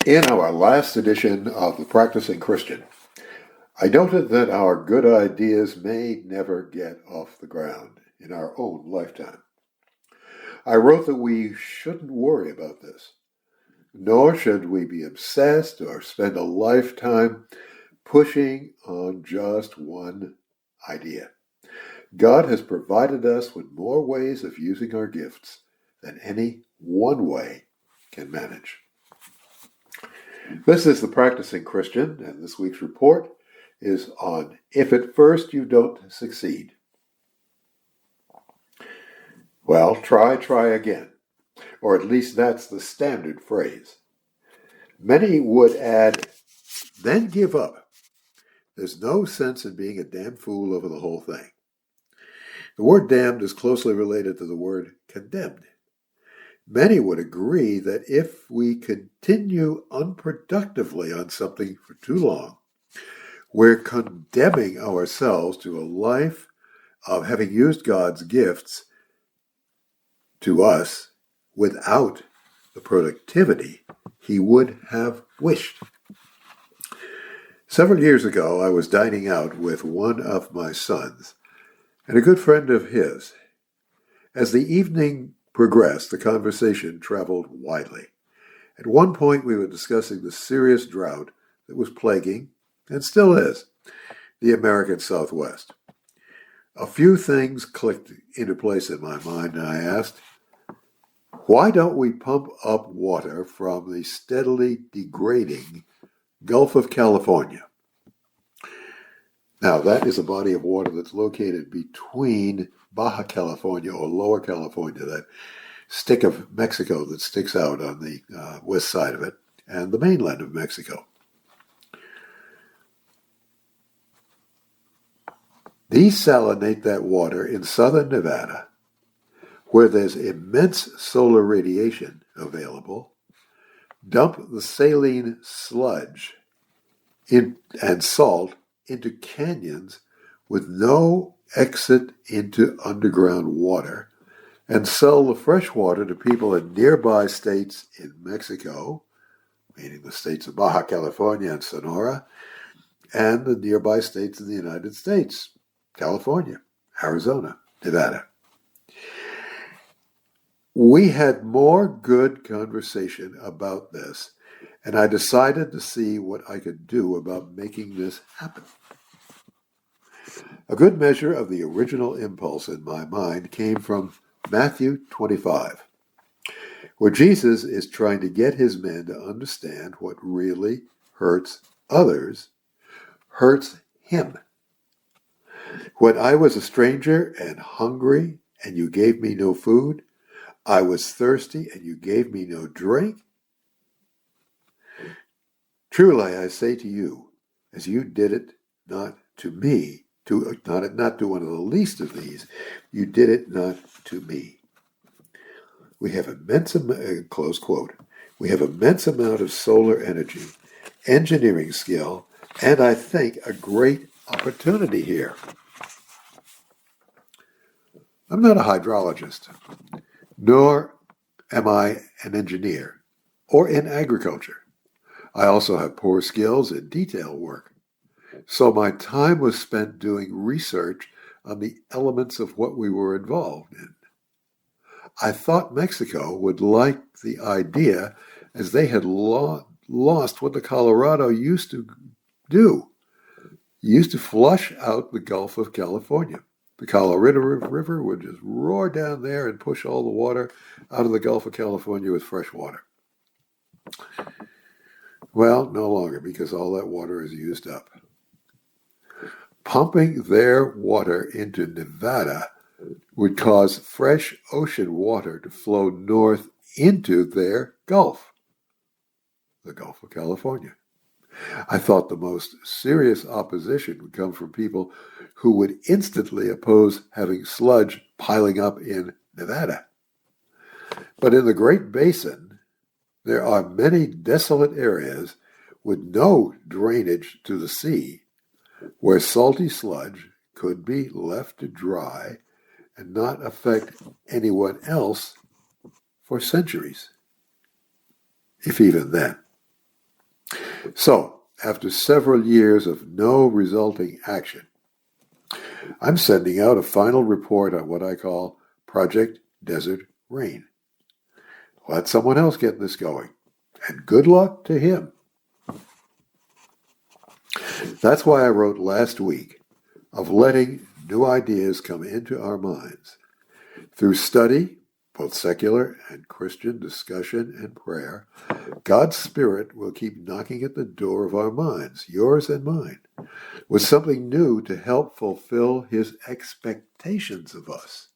In our last edition of The Practicing Christian, I noted that our good ideas may never get off the ground in our own lifetime. I wrote that we shouldn't worry about this, nor should we be obsessed or spend a lifetime pushing on just one idea. God has provided us with more ways of using our gifts than any one way can manage. This is The Practicing Christian, and this week's report is on If at First You Don't Succeed. Well, try again, or at least that's the standard phrase. Many would add, then give up. There's no sense in being a damn fool over the whole thing. The word damned is closely related to the word condemned. Many would agree that if we continue unproductively on something for too long, we're condemning ourselves to a life of having used God's gifts to us without the productivity He would have wished. Several years ago, I was dining out with one of my sons and a good friend of his. As the evening progressed, the conversation traveled widely. At one point, we were discussing the serious drought that was plaguing, and still is, the American Southwest. A few things clicked into place in my mind, and I asked, why don't we pump up water from the steadily degrading Gulf of California? Now, that is a body of water that's located between Baja California or Lower California, that stick of Mexico that sticks out on the west side of it, and the mainland of Mexico. Desalinate that water in southern Nevada, where there's immense solar radiation available, dump the saline sludge and salt into canyons with no exit into underground water, and sell the fresh water to people in nearby states in Mexico, meaning the states of Baja California and Sonora, and the nearby states in the United States, California, Arizona, Nevada. We had more good conversation about this, and I decided to see what I could do about making this happen. A good measure of the original impulse in my mind came from Matthew 25, where Jesus is trying to get his men to understand what really hurts others hurts him. When I was a stranger and hungry, and you gave me no food, I was thirsty, and you gave me no drink. Truly I say to you, as you did it not to me, not to one of the least of these, you did it not to me. We have close quote. We have immense amount of solar energy, engineering skill, and I think a great opportunity here. I'm not a hydrologist, nor am I an engineer or in agriculture. I also have poor skills in detail work. So my time was spent doing research on the elements of what we were involved in. I thought Mexico would like the idea, as they had lost what the Colorado used to do. It used to flush out the Gulf of California. The Colorado River would just roar down there and push all the water out of the Gulf of California with fresh water. Well, no longer, because all that water is used up. Pumping their water into Nevada would cause fresh ocean water to flow north into their Gulf, the Gulf of California. I thought the most serious opposition would come from people who would instantly oppose having sludge piling up in Nevada. But in the Great Basin, there are many desolate areas with no drainage to the sea, where salty sludge could be left to dry and not affect anyone else for centuries, if even then. So, after several years of no resulting action, I'm sending out a final report on what I call Project Desert Rain. Let someone else get this going, and good luck to him. That's why I wrote last week of letting new ideas come into our minds. Through study, both secular and Christian discussion and prayer, God's Spirit will keep knocking at the door of our minds, yours and mine, with something new to help fulfill His expectations of us,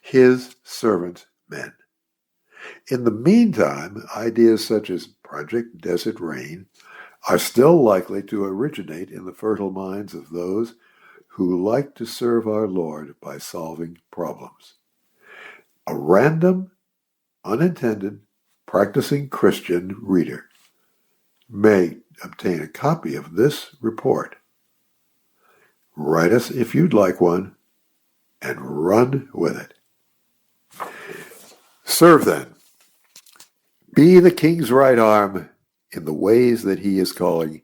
His servant men. In the meantime, ideas such as Project Desert Rain are still likely to originate in the fertile minds of those who like to serve our Lord by solving problems. A random, unintended, practicing Christian reader may obtain a copy of this report. Write us if you'd like one, and run with it. Serve then. Be the King's right arm in the ways that He is calling